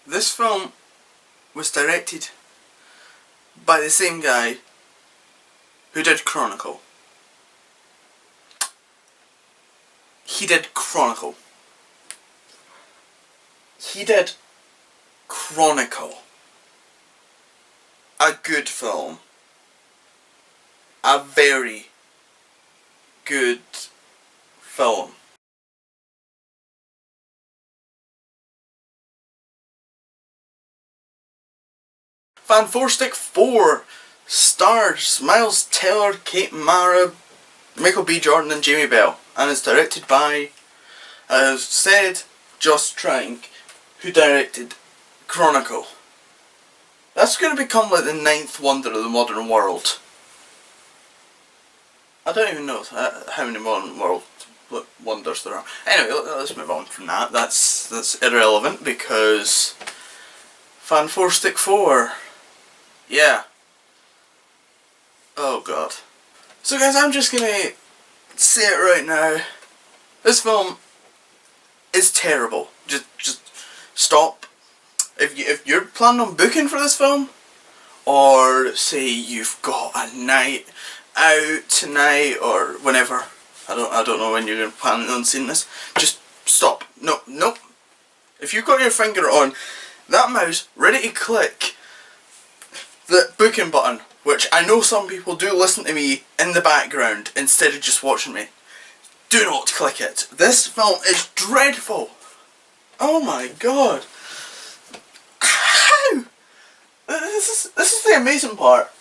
This film was directed by the same guy who did Chronicle. He did Chronicle. He did Chronicle. A good film. A very good film. Fant4stic Four stars Miles Teller, Kate Mara, Michael B. Jordan and Jamie Bell, and is directed by, as said, Josh Trank, who directed Chronicle. That's going to become like the 9th wonder of the modern world. I don't even know how many modern world wonders there are. Anyway, let's move on from that. That's irrelevant because Fant4stic Four. Yeah. Oh god. So guys, I'm just gonna say it right now. This film is terrible. Just stop. If you're planning on booking for this film, or say you've got a night out tonight or whenever, I don't know when you're planning on seeing this, just stop. Nope. If you've got your finger on that mouse ready to click the booking button, which I know some people do listen to me in the background instead of just watching me, do not click it. This film is dreadful. Oh my god. How? This is the amazing part.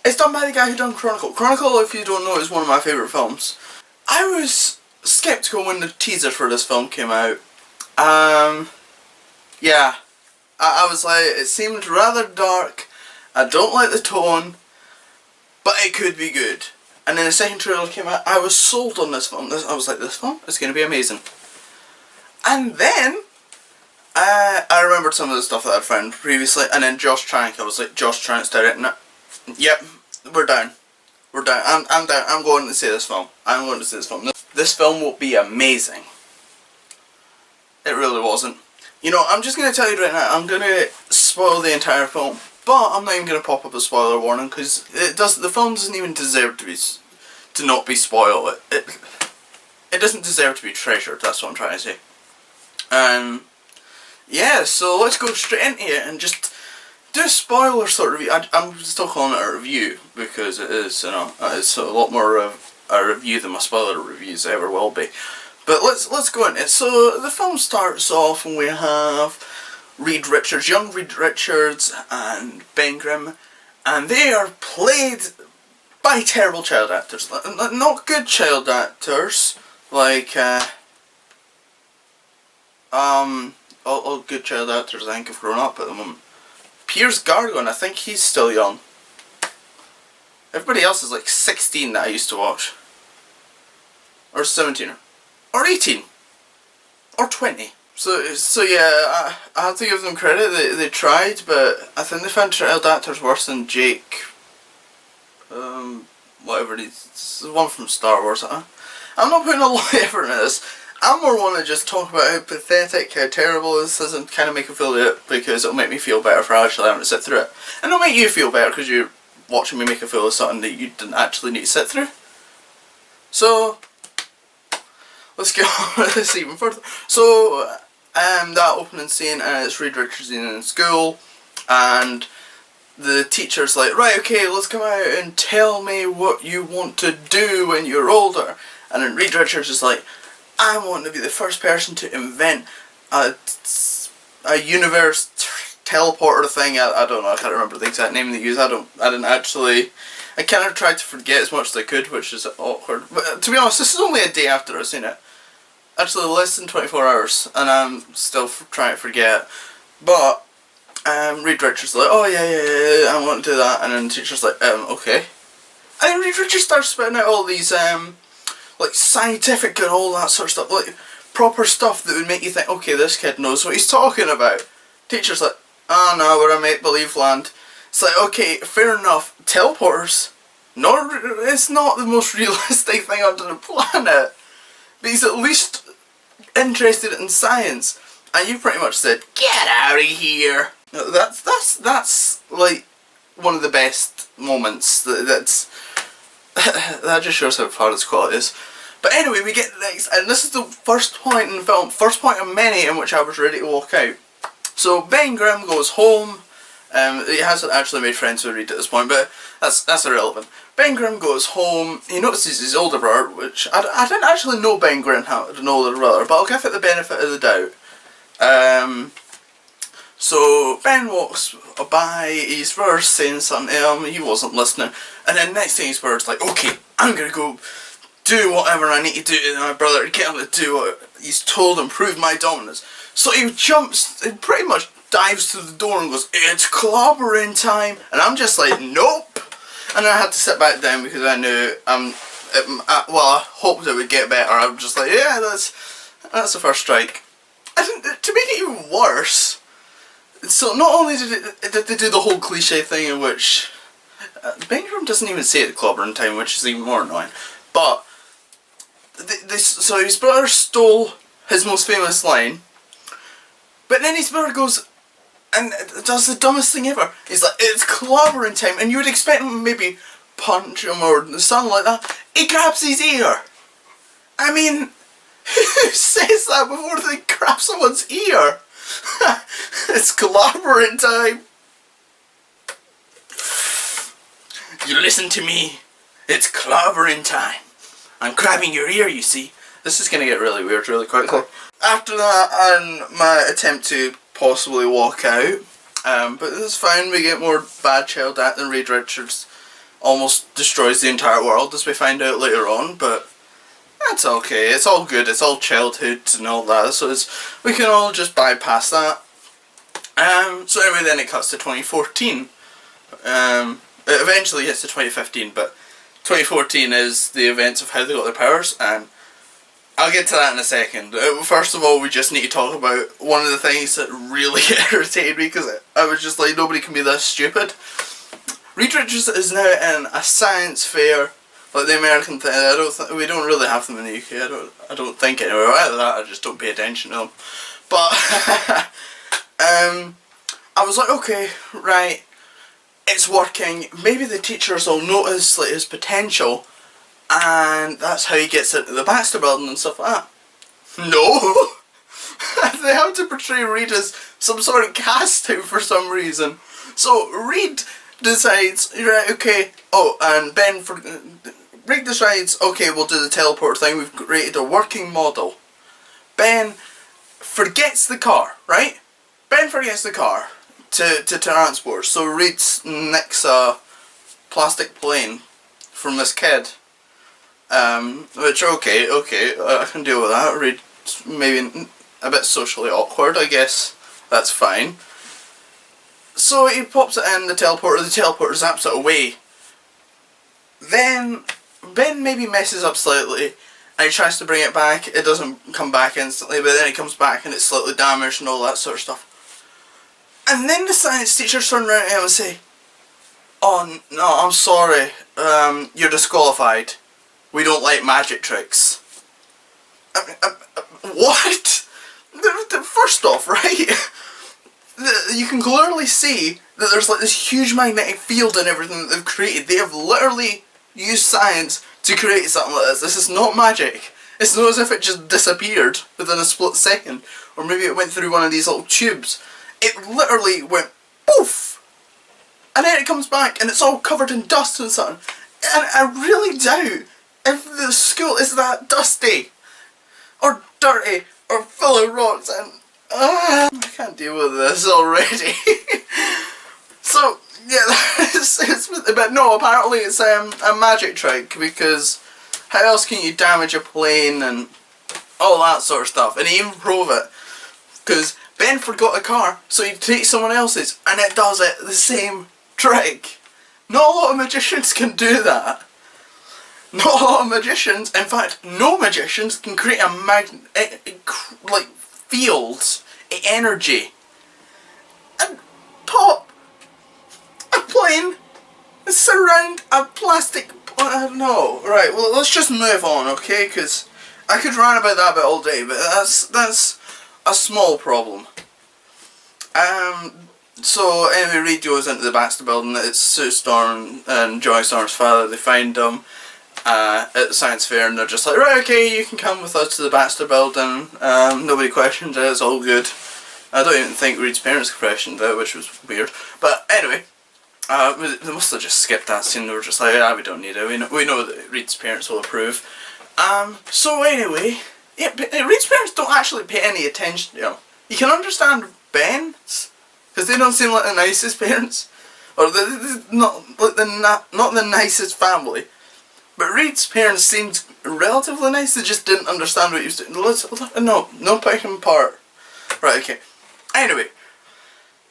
It's done by the guy who done Chronicle. Chronicle, if you don't know, is one of my favourite films. I was sceptical when the teaser for this film came out. Yeah. I was like, it seemed rather dark. I don't like the tone, but it could be good. And then the second trailer came out, I was sold on this film. I was like, this film is going to be amazing. And then, I remembered some of the stuff that I'd found previously, and then Josh Trank, I was like, Josh Trank's directing it. Yep, we're down. We're down. I'm down. I'm going to see this film. I'm going to see this film. This film will be amazing. It really wasn't. You know, I'm just going to tell you right now, I'm going to spoil the entire film. But I'm not even going to pop up a spoiler warning because the film doesn't even deserve to not be spoiled. It doesn't deserve to be treasured. That's what I'm trying to say. Yeah, so let's go straight into it and just do a spoiler sort of review. I'm still calling it a review because it is, you know, it's a lot more of a review than my spoiler reviews ever will be. But let's go into it. So the film starts off and we have Reed Richards, young Reed Richards and Ben Grimm, and they are played by terrible child actors. Not good child actors, like, all good child actors I think have grown up at the moment. Piers Gargon, I think he's still young. Everybody else is like 16 that I used to watch. Or 17, or 18, or 20. So yeah, I have to give them credit, they tried, but I think they found child actors worse than Jake, whatever it is, it's the one from Star Wars. I'm not putting a lot of effort into this. I more want to just talk about how pathetic, how terrible this is and kind of make a feel of it, because it'll make me feel better for actually having to sit through it. And it'll make you feel better because you're watching me make a feel of something that you didn't actually need to sit through. So, let's get on with this even further. So, that opening scene, and it's Reed Richards in school, and the teacher's like, right, okay, let's come out and tell me what you want to do when you're older. And then Reed Richards is like, I want to be the first person to invent a universe teleporter thing. I don't know, I can't remember the exact name they use. I kind of tried to forget as much as I could, which is awkward. But to be honest, this is only a day after I've seen it. Actually less than 24 hours, and I'm still trying to forget. But Reed Richards is like, oh yeah, I want to do that, and then the teacher's like, okay. And then Reed Richards starts spitting out all these like scientific and all that sort of stuff, like proper stuff that would make you think, okay, this kid knows what he's talking about. Teacher's like, oh no, we're a make-believe land. It's like, okay, fair enough, teleporters, it's not the most realistic thing onto the planet, but he's at least interested in science. and you pretty much said, "Get out of here." That's like one of the best moments. That just shows how far this quality is. But anyway, we get the next, and this is the first point in the film, first point of many in which I was ready to walk out. So Ben Grimm goes home. He hasn't actually made friends with Reed at this point, but that's irrelevant. Ben Grimm goes home. He notices his older brother, which I didn't actually know Ben Grimm had an older brother, but I'll give it the benefit of the doubt. So Ben walks by, his brother's saying something to him, he wasn't listening, and then next thing his brother's like, "Okay, I'm gonna go do whatever I need to do to my brother to get him to do what he's told and prove my dominance." So he jumps, he pretty much dives through the door and goes, "It's clobbering time," and I'm just like, nope. And I had to sit back down because I knew, I hoped it would get better. I was just like, yeah, that's the first strike. And to make it even worse, so not only did they do the whole cliche thing in which Ben Grimm doesn't even say it at clobbering time, which is even more annoying, but so his brother stole his most famous line, but then his brother goes and does the dumbest thing ever. He's like, "It's clobbering time," and you would expect him to maybe punch him or something like that. He grabs his ear. I mean, who says that before they grab someone's ear? It's clobbering time. You listen to me. It's clobbering time. I'm grabbing your ear, you see. This is going to get really weird really quickly. After that, and my attempt to possibly walk out, but it's fine, we get more bad child acting. Reed Richards almost destroys the entire world, as we find out later on, but that's okay, it's all good, it's all childhood and all that, so we can all just bypass that. So anyway, then it cuts to 2014. It eventually hits to 2015, but 2014 is the events of how they got their powers, and I'll get to that in a second. First of all, we just need to talk about one of the things that really irritated me, because I was just like, nobody can be this stupid. Reed Richards is now in a science fair, like the American thing. We don't really have them in the UK. I don't think anyway. Either that, I just don't pay attention to them. But I was like, okay, right, it's working. Maybe the teachers will notice like his potential, and that's how he gets into the Baxter Building and stuff like that. No! They have to portray Reed as some sort of casting for some reason. So Reed decides, right, okay, and Reed decides, okay, we'll do the teleport thing, we've created a working model. Ben forgets the car, right? Ben forgets the car to transport, so Reed nicks a plastic plane from this kid. Which, okay, I can deal with that. Reed's maybe a bit socially awkward, I guess. That's fine. So he pops it in the teleporter zaps it away. Then Ben maybe messes up slightly, and he tries to bring it back. It doesn't come back instantly, but then it comes back and it's slightly damaged and all that sort of stuff. And then the science teachers turn around to him and say, "Oh, no, I'm sorry, you're disqualified. We don't like magic tricks." What? First off, right, you can clearly see that there's like this huge magnetic field and everything that they've created. They have literally used science to create something like this. This is not magic. It's not as if it just disappeared within a split second, or maybe it went through one of these little tubes. It literally went poof, and then it comes back and it's all covered in dust and something. And I really doubt if the school is that dusty, or dirty, or full of rocks, and I can't deal with this already. So yeah, but no, apparently it's a magic trick, because how else can you damage a plane and all that sort of stuff, and even prove it? Because Ben forgot a car, so he takes someone else's, and it does it the same trick. Not a lot of magicians can do that. Not a lot of magicians, in fact, no magicians can create a fields, energy, and pop a plane and surround a plastic. No, right. Well, let's just move on, okay? Because I could rant about that bit all day, but that's a small problem. So anyway, Reed goes into the Baxter building. It's Sue Storm and Joy Storm's father. They find him at the science fair, and they're just like, right, okay, you can come with us to the Baxter building. Nobody questioned it. It's all good. I don't even think Reed's parents questioned it, which was weird. But anyway, they must have just skipped that scene. They were just like, yeah, we don't need it. We know that Reed's parents will approve. So anyway, yeah, Reed's parents don't actually pay any attention to him. You can understand Ben's, because they don't seem like the nicest parents, or not the nicest family. But Reed's parents seemed relatively nice. They just didn't understand what he was doing. No picking him apart. Right, okay. Anyway,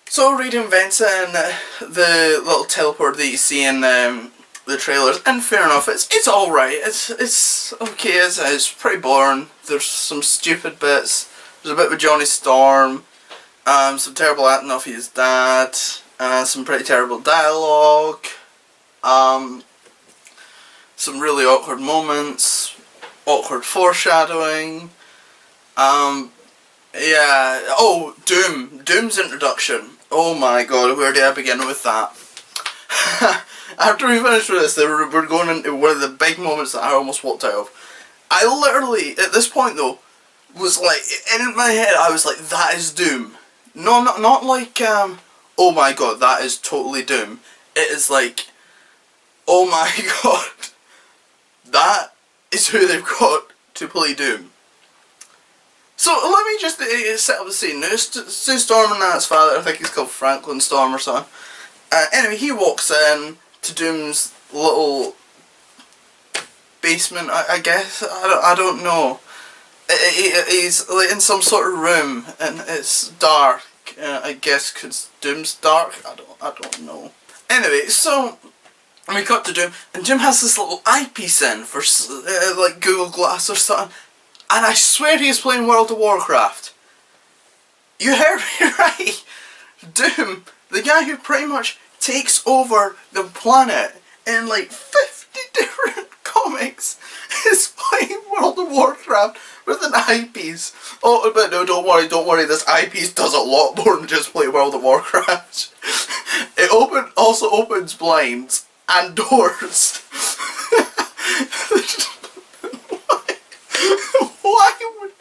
so Reed invents it, and the little teleport that you see in the trailers, and fair enough, it's alright. It's okay. It's pretty boring. There's some stupid bits. There's a bit with Johnny Storm. Some terrible acting off his dad. Some pretty terrible dialogue. Some really awkward moments. Awkward foreshadowing. Yeah. Oh, Doom. Doom's introduction. Oh my god, where do I begin with that? After we finished with this, we're going into one of the big moments that I almost walked out of. I literally, at this point though, was like, in my head, I was like, that is Doom. No, not like, oh my god, that is totally Doom. It is like, oh my god, that is who they've got to play Doom. So let me just set up the scene. Now, Sue Storm and that's father, I think he's called Franklin Storm or something. Anyway, he walks in to Doom's little basement, I guess. I don't know. He's like in some sort of room, and it's dark. I guess because Doom's dark. I don't know. Anyway, so we cut to Doom, and Doom has this little eyepiece in for like Google Glass or something, and I swear he's playing World of Warcraft. You heard me right. Doom, the guy who pretty much takes over the planet in like 50 different comics, is playing World of Warcraft with an eyepiece. Oh, but no, don't worry, this eyepiece does a lot more than just play World of Warcraft. It also opens blinds and doors. Why would...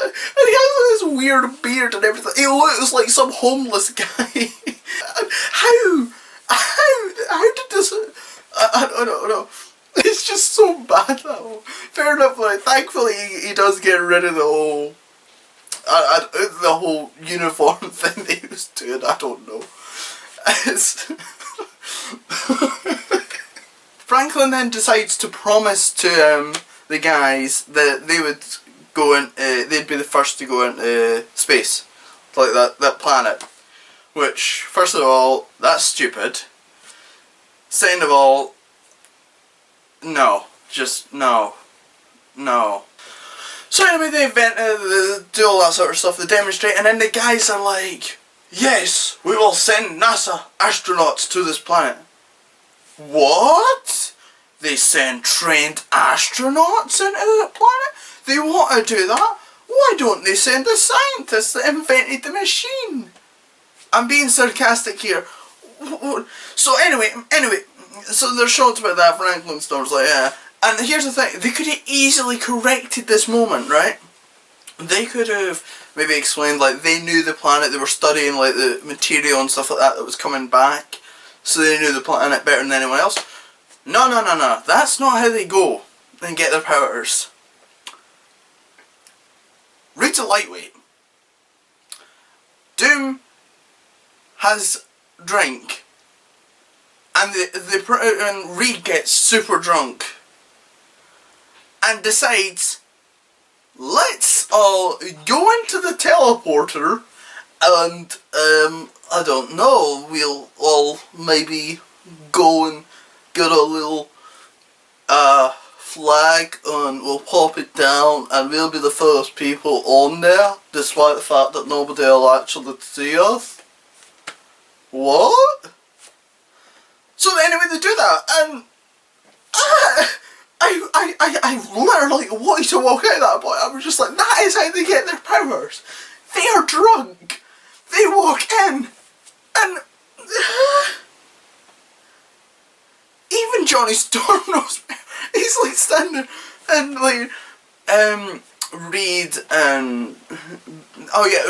And he has this weird beard and everything. He looks like some homeless guy. How did this... I don't know. It's just so bad, that one. Fair enough, like, thankfully he does get rid of the whole uniform thing that he was doing. I don't know. Franklin then decides to promise to the guys that they would go in, they'd be the first to go into space, like that planet. Which, first of all, that's stupid. Second of all, no, just no. So anyway, they invent, they do all that sort of stuff, they demonstrate, and then the guys are like, yes, we will send NASA astronauts to this planet. What? They send trained astronauts into the planet? They want to do that? Why don't they send the scientists that invented the machine? I'm being sarcastic here. So anyway, so they're shocked about that. Franklin Storm's like, yeah. And here's the thing, they could have easily corrected this moment, right? They could have maybe explained, like, they knew the planet, they were studying, like, the material and stuff like that was coming back, so they knew the planet better than anyone else. No, that's not how they go and get their powers. Reed's a lightweight. Doom has drink, and Reed gets super drunk and decides, let's all go into the teleporter and I don't know, we'll all maybe go and get a little flag and we'll pop it down and we'll be the first people on there, despite the fact that nobody will actually see us. What? So anyway, they do that, and I literally wanted to walk out at that point. I was just like, that is how they get their powers. They are drunk. They walk in, and even Johnny Storm knows. He's like standing and like Reed and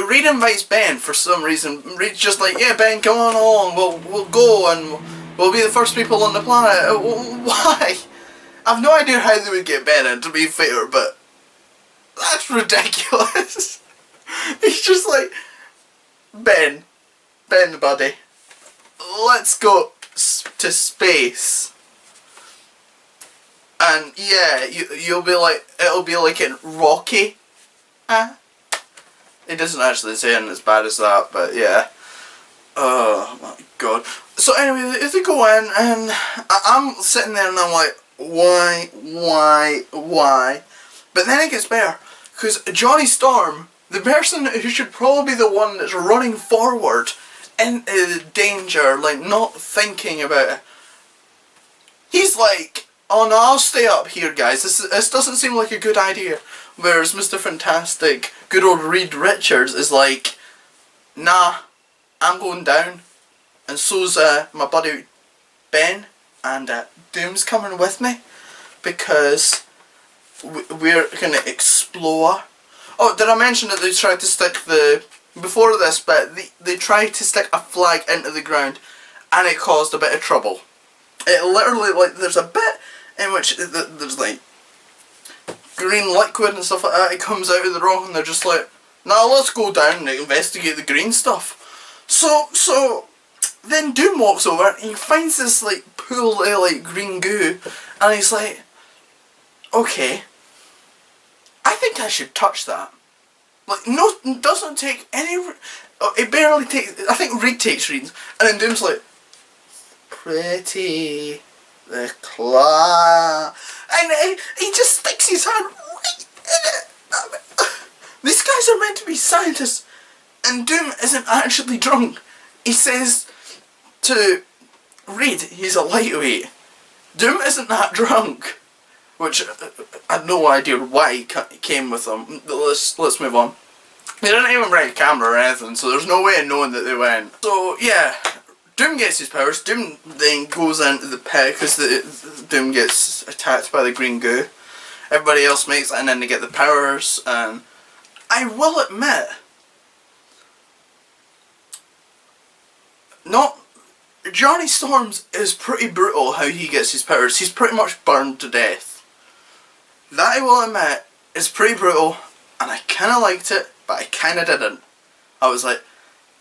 Reed invites Ben for some reason. Reed's just like, yeah, Ben, come on along. We'll go and we'll be the first people on the planet. Why? I've no idea how they would get Ben in, to be fair, but that's ridiculous. He's just like, Ben, buddy, let's go to space. And yeah, you'll be like, it'll be like in Rocky. It doesn't actually say it as bad as that, but yeah. Oh my god. So anyway, they go in, and I'm sitting there and I'm like, why? But then it gets better, because Johnny Storm, the person who should probably be the one that's running forward into danger, like not thinking about it, he's like, oh no, I'll stay up here, guys, this doesn't seem like a good idea. Whereas Mr. Fantastic, good old Reed Richards, is like, nah, I'm going down, and so's my buddy Ben, and Doom's coming with me, because we're going to explore. Oh, did I mention that they tried to stick before this bit, they tried to stick a flag into the ground, and it caused a bit of trouble. It literally, like, there's a bit in which there's like green liquid and stuff like that, it comes out of the rock, and they're just like, now let's go down and investigate the green stuff. So then Doom walks over and he finds this like pool of like green goo, and he's like, okay, I think I should touch that. Like, no, it doesn't take any, it barely takes, I think Reed takes readings, and then Doom's like, pretty, the claw, and he just sticks his hand right in it. These guys are meant to be scientists, and Doom isn't actually drunk. He says to Reed, he's a lightweight. Doom isn't that drunk, which I had no idea why he came with them. Let's move on. They didn't even bring a camera or anything, so there's no way of knowing that they went. So yeah, Doom gets his powers. Doom then goes into the pit because Doom gets attacked by the green goo. Everybody else makes it, and then they get the powers. And I will admit, Johnny Storm's is pretty brutal how he gets his powers. He's pretty much burned to death. That I will admit is pretty brutal, and I kind of liked it, but I kind of didn't. I was like,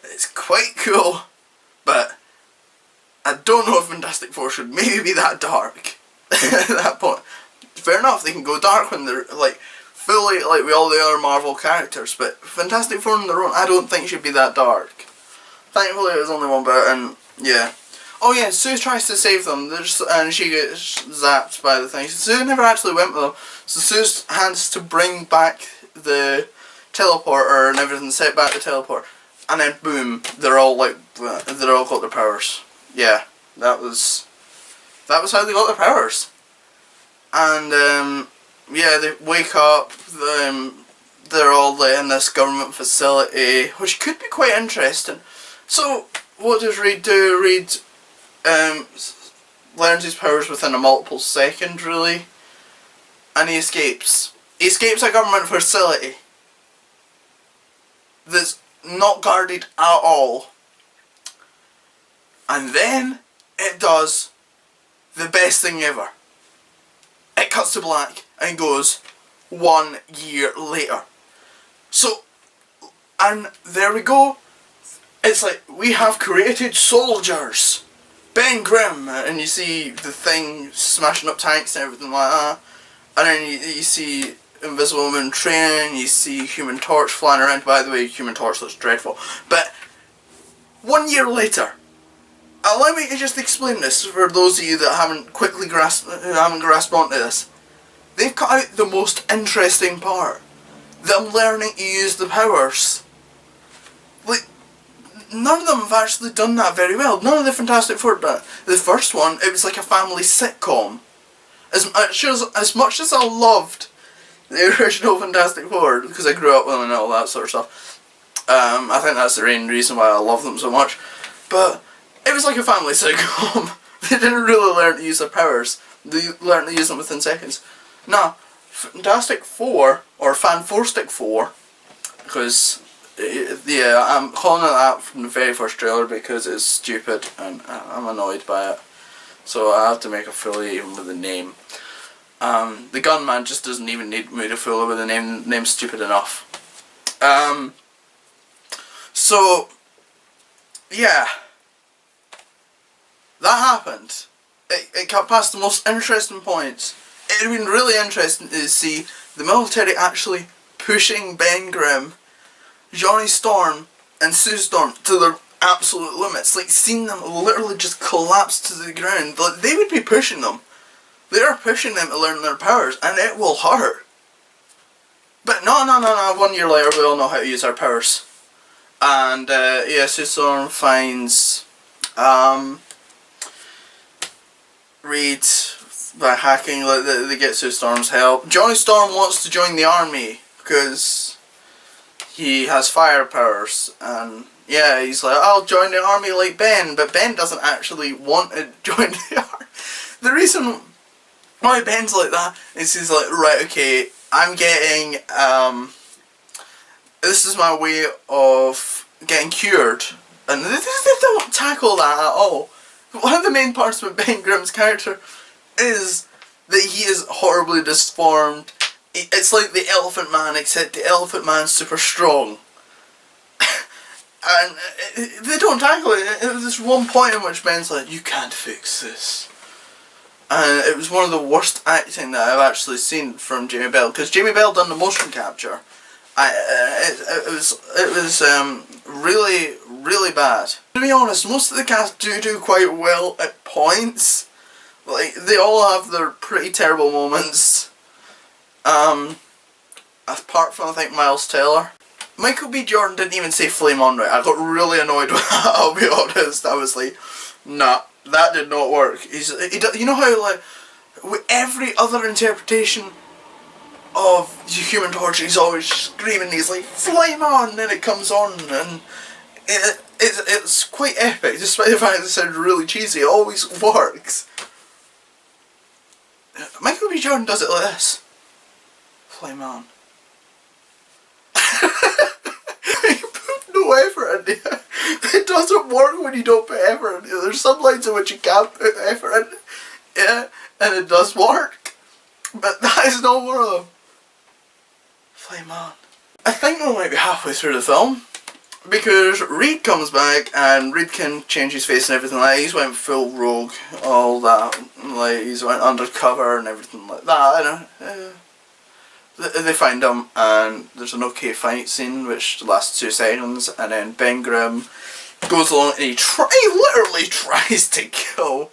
it's quite cool, but I don't know if Fantastic Four should maybe be that dark at that point. Fair enough, they can go dark when they're like fully like with all the other Marvel characters, but Fantastic Four on their own I don't think should be that dark. Thankfully it was only one bit, and yeah. Oh yeah, Sue tries to save them, and she gets zapped by the thing. Sue never actually went with them, so Sue has to bring back the teleporter and everything, set back the teleport, and then boom, they're all got their powers. Yeah, that was how they got their powers. And yeah, they wake up, they're all in this government facility, which could be quite interesting. So what does Reed do? Reed learns his powers within a multiple second, really, and he escapes. He escapes a government facility that's not guarded at all. And then it does the best thing ever. It cuts to black and goes 1 year later. So, and there we go. It's like, we have created soldiers. Ben Grimm, and you see the Thing smashing up tanks and everything like that. And then you see Invisible Woman training, you see Human Torch flying around. By the way, Human Torch looks dreadful. But 1 year later, allow me to just explain this for those of you that haven't grasped onto this. They've cut out the most interesting part. Them learning to use the powers. Like, none of them have actually done that very well. None of the Fantastic Four done it. The first one, it was like a family sitcom. As much as I loved the original Fantastic Four, because I grew up with them and all that sort of stuff, I think that's the main reason why I love them so much. But it was like a family sitcom. They didn't really learn to use their powers. They learned to use them within seconds. No, Fantastic Four, or Fant4stic Four, because, yeah, I'm calling it that from the very first trailer because it's stupid and I'm annoyed by it. So I have to make a fully even with the name. The gunman just doesn't even need me to fool with the name. The name's stupid enough. So, yeah. That happened. It got past the most interesting points. It would have been really interesting to see the military actually pushing Ben Grimm, Johnny Storm, and Sue Storm to their absolute limits. Like, seeing them literally just collapse to the ground. Like, they would be pushing them. They are pushing them to learn their powers, and it will hurt. But no, 1 year later we all know how to use our powers. And, yeah, Sue Storm finds, Reed by hacking, like, they get Sue Storm's help. Johnny Storm wants to join the army, because he has fire powers, and yeah, he's like, I'll join the army like Ben, but Ben doesn't actually want to join the army. The reason why Ben's like that is he's like, right, okay, I'm getting, this is my way of getting cured, and they don't tackle that at all. One of the main parts of Ben Grimm's character is that he is horribly disformed. It's like the Elephant Man, except the Elephant Man's super strong. And they don't tackle it. There was this one point in which Ben's like, you can't fix this. And it was one of the worst acting that I've actually seen from Jamie Bell, because Jamie Bell done the motion capture. It was really, really bad. To be honest, most of the cast do quite well at points. Like, they all have their pretty terrible moments. Apart from, I think, Miles Teller. Michael B. Jordan didn't even say flame on right. I got really annoyed with that, I'll be honest. I was like, nah, that did not work. You know how, like, with every other interpretation of the Human Torch, he's always screaming, he's like, flame on, and then it comes on, and it's quite epic, despite the fact that it sounds really cheesy, it always works. Michael B. Jordan does it like this. Flame on. You put no effort into it. It doesn't work when you don't put effort into it. There's some lines in which you can't put effort in it. Yeah, and it does work. But that is not one of them. Flame on. I think we might be halfway through the film, because Reed comes back and Reed can change his face and everything like that. He's went full rogue, all that. Like, he's went undercover and everything like that. They find him, and there's an okay fight scene which lasts 2 seconds, and then Ben Grimm goes along and he literally tries to kill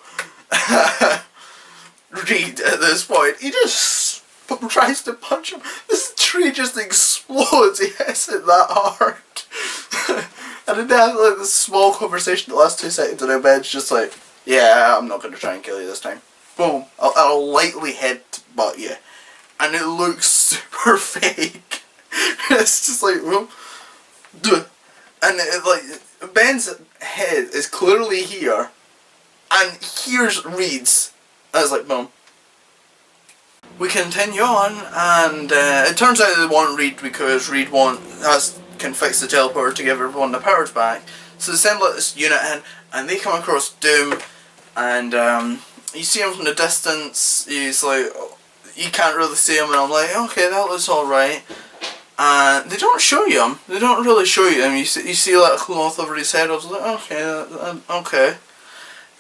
Reed at this point. He just tries to punch him. This tree just explodes. He hits it that hard. And then they have like this small conversation that lasts 2 seconds, and then Ben's just like, yeah, I'm not going to try and kill you this time. Boom. I'll lightly headbutt you. And it looks super fake. It's just like, well, duh. And like, Ben's head is clearly here, and here's Reed's. And it's like, boom. We continue on, and it turns out they want Reed because Reed can fix the teleporter to give everyone the powers back. So they send this unit in, and they come across Doom, and you see him from the distance. He's like, you can't really see him, and I'm like, okay, that looks alright. And they don't show you him. They don't really show you him. You see like a cloth over his head. I was like, okay, okay.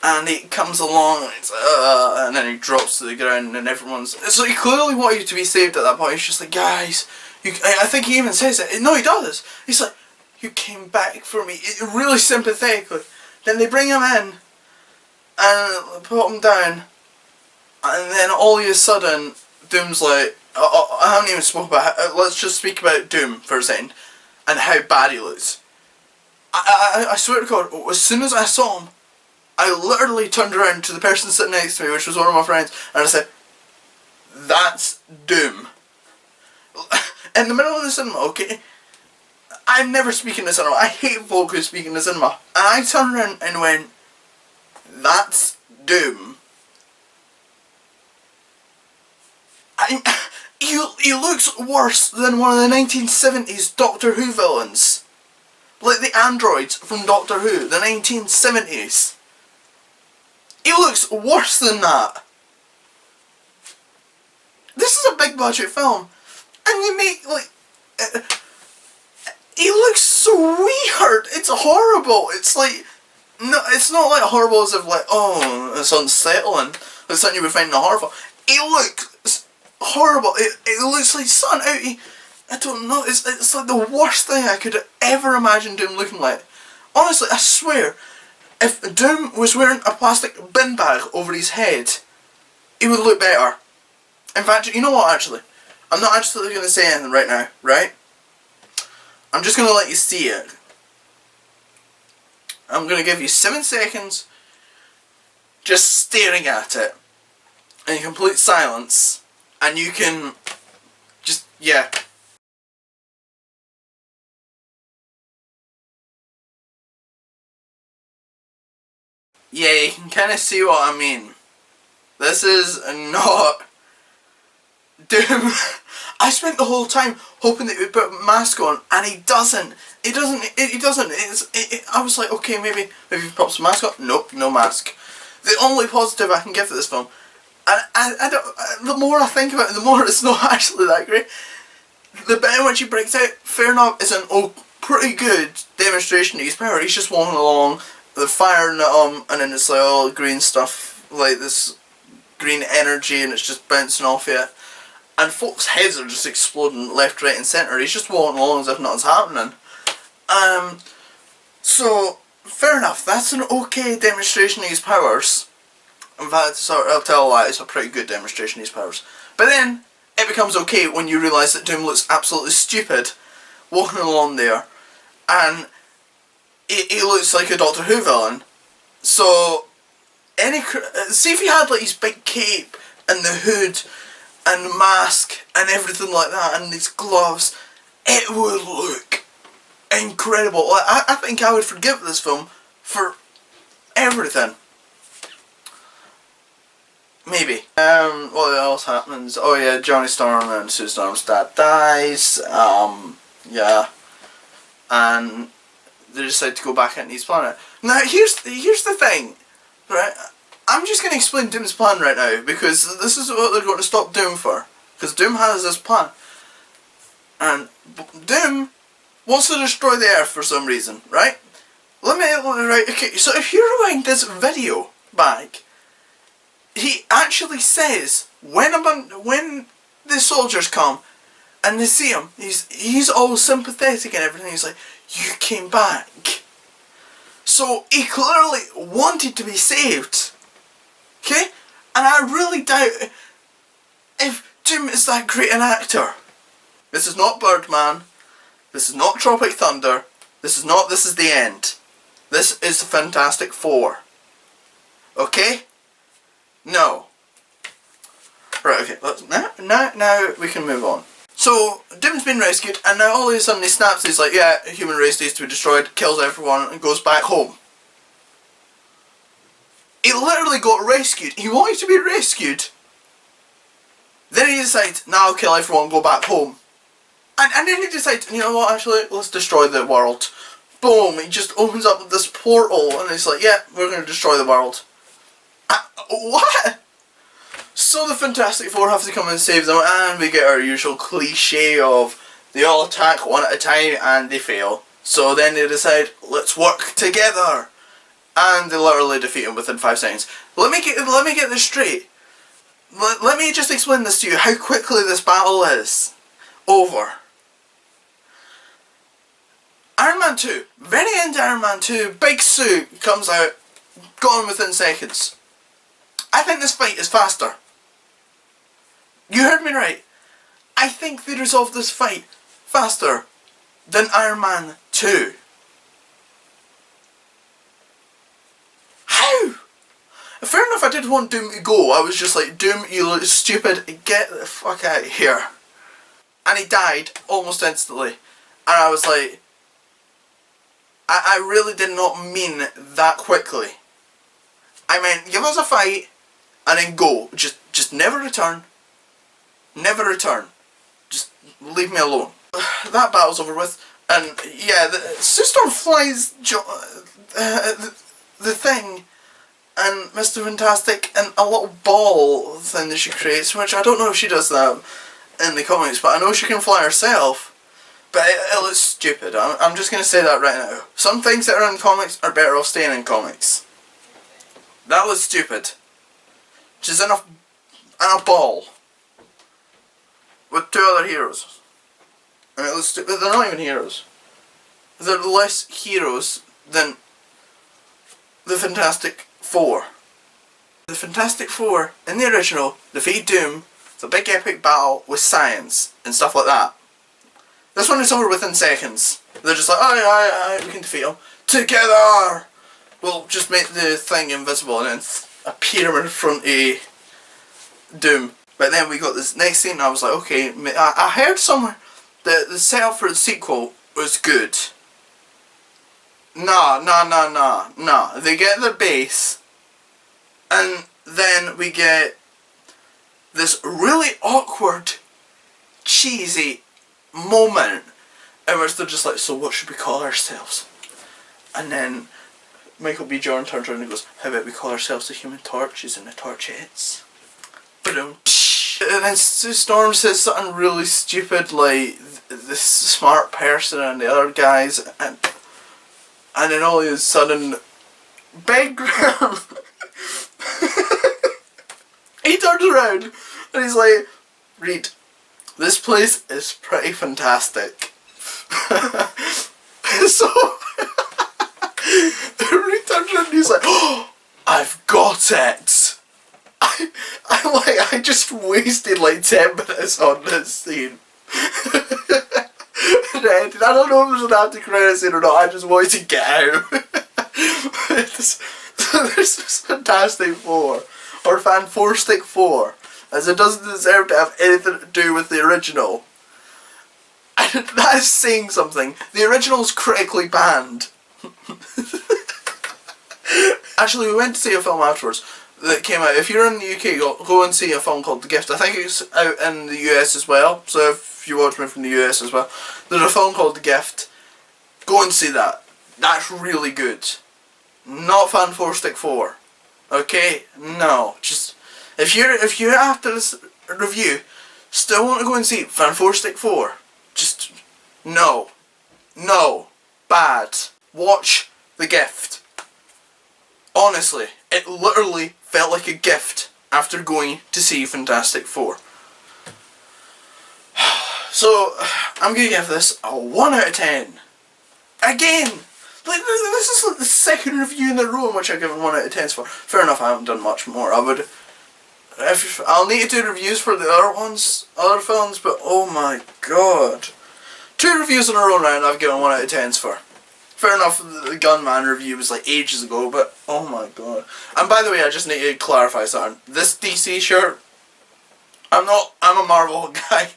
And he comes along, and he's like, and then he drops to the ground, and everyone's... So he clearly wanted you to be saved at that point. He's just like, guys, I think he even says it. No, he does. He's like, you came back for me. Really sympathetically. Then they bring him in, and put him down, and then all of a sudden, Doom's like, I haven't even spoken about it. Let's just speak about Doom for a second, and how bad he looks. I swear to God, as soon as I saw him, I literally turned around to the person sitting next to me, which was one of my friends, and I said, That's Doom. In the middle of the cinema, okay? I never speak in the cinema. I hate folk who speak in the cinema. And I turned around and went, that's Doom. He looks worse than one of the 1970s Doctor Who villains. Like the androids from Doctor Who, the 1970s. He looks worse than that. This is a big budget film. And they make, like... he looks so weird. It's horrible. It's like... No, it's not like horrible as if like, oh, it's unsettling. It's something you would find in a horror film. It looks horrible. It looks like something out. I don't know. It's like the worst thing I could ever imagine Doom looking like. Honestly, I swear, if Doom was wearing a plastic bin bag over his head, he would look better. In fact, you know what? Actually, I'm not actually going to say anything right now. Right? I'm just going to let you see it. I'm going to give you 7 seconds just staring at it in complete silence, and you can just, yeah. Yeah, you can kind of see what I mean. This is not Doom. I spent the whole time hoping that he would put a mask on, and he doesn't. He doesn't. I was like, okay, maybe he pops a mask on. Nope, no mask. The only positive I can give to this film, and I don't. The more I think about it, the more it's not actually that great. The bit in which he breaks out, fair enough, is an pretty good demonstration of his power. He's just walking along, the firing at and then it's like all green stuff, like this green energy, and it's just bouncing off you. And folks' heads are just exploding left, right and centre. He's just walking along as if nothing's happening. So, fair enough, that's an okay demonstration of his powers. In fact, I'll tell a lie, it's a pretty good demonstration of his powers. But then, it becomes okay when you realise that Doom looks absolutely stupid walking along there. And he looks like a Doctor Who villain. So, see if he had like his big cape and the hood and the mask and everything like that and these gloves, it would look incredible. Like, I think I would forgive this film for everything. Maybe. What else happens? Oh yeah, Johnny Storm and Sue Storm's dad dies. Yeah. And they decide to go back into his planet. Now here's the thing, right? I'm just going to explain Doom's plan right now, because this is what they're going to stop Doom for. Because Doom has this plan. And Doom wants to destroy the Earth for some reason, right? Okay, so if you rewind this video back, he actually says, when the soldiers come, and they see him, he's all sympathetic and everything, he's like, you came back. So he clearly wanted to be saved. Okay? And I really doubt if Doom is that great an actor. This is not Birdman. This is not Tropic Thunder. This is not This Is the End. This is the Fantastic Four. Okay? No. Right, okay, now we can move on. So, Doom's been rescued, and now all of a sudden he snaps, he's like, yeah, human race needs to be destroyed, kills everyone, and goes back home. He literally got rescued. He wanted to be rescued. Then he decides, now I'll kill everyone and go back home. And then he decides, you know what, actually, let's destroy the world. Boom, he just opens up this portal, and he's like, yeah, we're going to destroy the world. What? So the Fantastic Four have to come and save them, and we get our usual cliche of they all attack one at a time and they fail. So then they decide, let's work together. And they literally defeat him within 5 seconds. Let me get this straight. Let me just explain this to you, how quickly this battle is over. Iron Man 2. Very end Iron Man 2, big suit comes out, gone within seconds. I think this fight is faster. You heard me right. I think they resolved this fight faster than Iron Man 2. How? Fair enough, I did want Doom to go. I was just like, Doom, you look stupid, get the fuck out of here. And he died almost instantly. And I was like, I really did not mean that quickly. I meant, give us a fight, and then go. Just never return. Never return. Just leave me alone. That battle's over with. And yeah, Sue Storm flies the thing, and Mr. Fantastic, and a little ball thing that she creates, which I don't know if she does that in the comics, but I know she can fly herself. But it looks stupid. I'm just going to say that right now. Some things that are in comics are better off staying in comics. That looks stupid. She's in a ball with two other heroes. And it looks stupid. They're not even heroes. They're less heroes than the Fantastic Four. The Fantastic Four, in the original, defeat Doom. It's a big epic battle with science and stuff like that. This one is over within seconds. They're just like, aye, we can defeat him. Together! We'll just make the thing invisible and then appear in front of Doom. But then we got this next scene and I was like, okay, I heard somewhere that the setup for the sequel was good. Nah. They get their base, and then we get this really awkward, cheesy moment in which they're just like, so what should we call ourselves? And then Michael B. Jordan turns around and goes, how about we call ourselves the Human Torches and the Torchettes? Boom. And then Sue Storm says something really stupid like, this smart person and the other guys, and then all of a sudden, Big Graham, he turns around and he's like, Reed, this place is pretty fantastic. So, Reed turns around and he's like, oh, I've got it. I just wasted like 10 minutes on this scene. I don't know if it was an anti-credit scene or not, I just wanted to get out. There's this Fantastic Four, or Fant4stic Four, as it doesn't deserve to have anything to do with the original. And that is saying something. The original is critically banned. Actually, we went to see a film afterwards that came out. If you're in the UK, go and see a film called The Gift. I think it's out in the US as well, so if you watch me from the US as well, there's a film called The Gift. Go and see that. That's really good. Not Fant4stic Four. Okay? No. Just if you're after this review still want to go and see Fant4stic Four, just no. Bad. Watch The Gift. Honestly, it literally felt like a gift after going to see Fantastic Four. So, I'm going to give this a 1 out of 10. Again! Like, this is like the second review in a row in which I've given 1 out of 10s for. Fair enough, I haven't done much more. I'll need to do reviews for the other films, but oh my god. 2 reviews in a row now and I've given 1 out of 10s for. Fair enough, the Gunman review was like ages ago, but oh my god. And by the way, I just need to clarify something. This DC shirt, I'm a Marvel guy.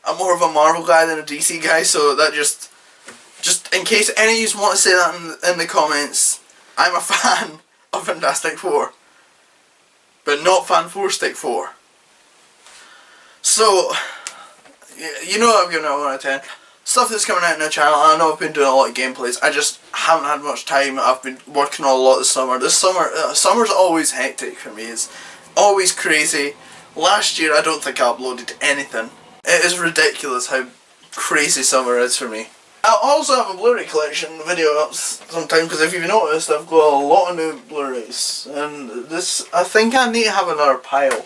I'm more of a Marvel guy than a DC guy, so that just in case any of you want to say that in the comments, I'm a fan of Fantastic Four, but not Fant4stic Four. So, you know I'm giving it a 1 out of 10. Stuff that's coming out in the channel, I know I've been doing a lot of gameplays, I just haven't had much time. I've been working on a lot this summer. Summer's always hectic for me, it's always crazy. Last year I don't think I uploaded anything. It is ridiculous how crazy summer is for me. I'll also have a Blu-ray collection video up sometime, because if you've noticed I've got a lot of new Blu-rays, and this, I think I need to have another pile.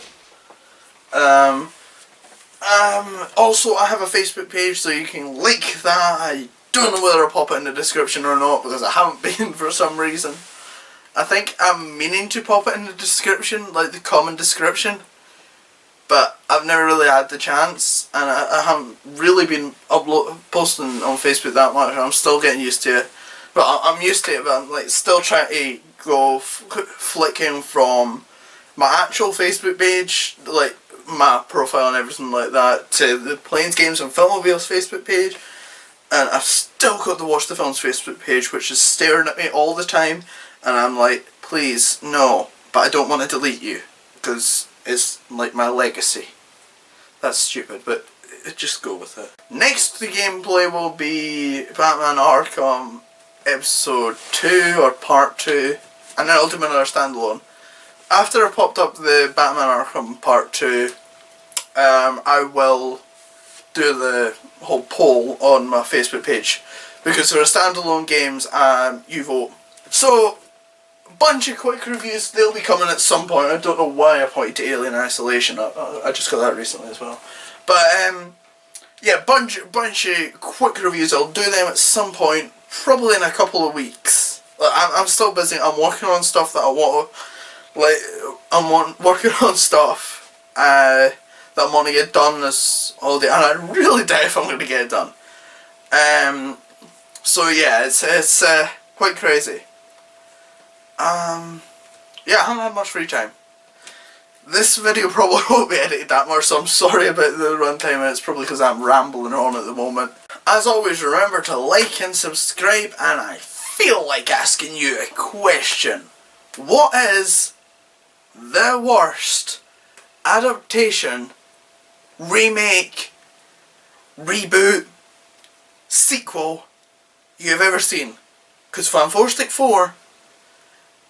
Also I have a Facebook page, so you can link that. I don't know whether I'll pop it in the description or not, because I haven't been for some reason. I think I'm meaning to pop it in the description, like the common description, but I've never really had the chance, and I haven't really been posting on Facebook that much. I'm still getting used to it, but I'm used to it, but I'm like still trying to go flicking from my actual Facebook page, like my profile and everything like that, to the Planes, Games and Filmobiles Facebook page, and I've still got the Watch the Films Facebook page, which is staring at me all the time, and I'm like, please, no, but I don't want to delete you, because it's like my legacy. That's stupid, but just go with it. Next, the gameplay will be Batman Arkham Episode 2 or Part 2, and then it'll do another standalone. After I popped up the Batman Arkham Part 2, I will do the whole poll on my Facebook page, because there are standalone games and you vote. So, bunch of quick reviews, they'll be coming at some point. I don't know why I pointed to Alien Isolation, I just got that recently as well. But yeah, bunch of quick reviews, I'll do them at some point, probably in a couple of weeks. Like, I'm still busy, I'm working on stuff that I want to, like, working on stuff that I want to get done this holiday, and I really doubt if I'm going to get it done. So yeah, it's quite crazy. Yeah, I haven't had much free time. This video probably won't be edited that much, so I'm sorry about the runtime, and it's probably because I'm rambling on at the moment. As always, remember to like and subscribe, and I feel like asking you a question. What is the worst adaptation, remake, reboot, sequel you've ever seen? Because Fant4stic Four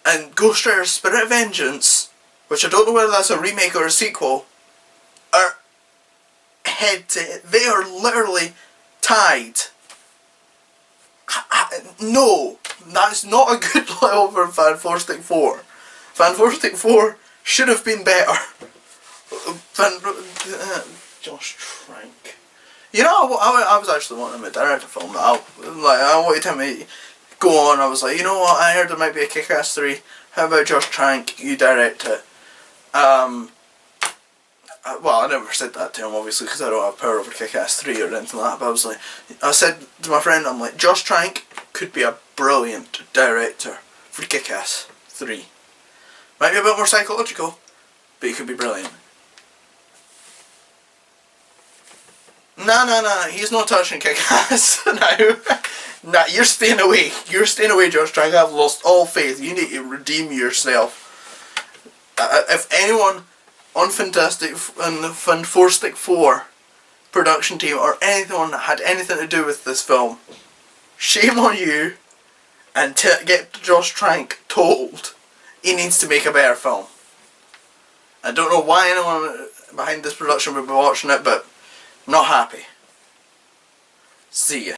and Ghost Rider Spirit of Vengeance, which I don't know whether that's a remake or a sequel, are they are literally tied. No, that's not a good level for Fant4stic Four. Fant4stic Four should have been better. Josh Trank. You know, I was actually wanting him to direct a film. I wanted him to go on. I was like, you know what, I heard there might be a Kick-Ass 3. How about Josh Trank, you direct it? Well, I never said that to him, obviously, because I don't have power over Kick-Ass 3 or anything like that, but I said to my friend, I'm like, Josh Trank could be a brilliant director for Kick-Ass 3. Might be a bit more psychological, but he could be brilliant. No, he's not touching Kick-Ass now. Nah, you're staying away. You're staying away, Josh Trank. I've lost all faith. You need to redeem yourself. If anyone on Fant4stic Four production team or anyone that had anything to do with this film, shame on you, and get Josh Trank told he needs to make a better film. I don't know why anyone behind this production would be watching it, but not happy. See ya.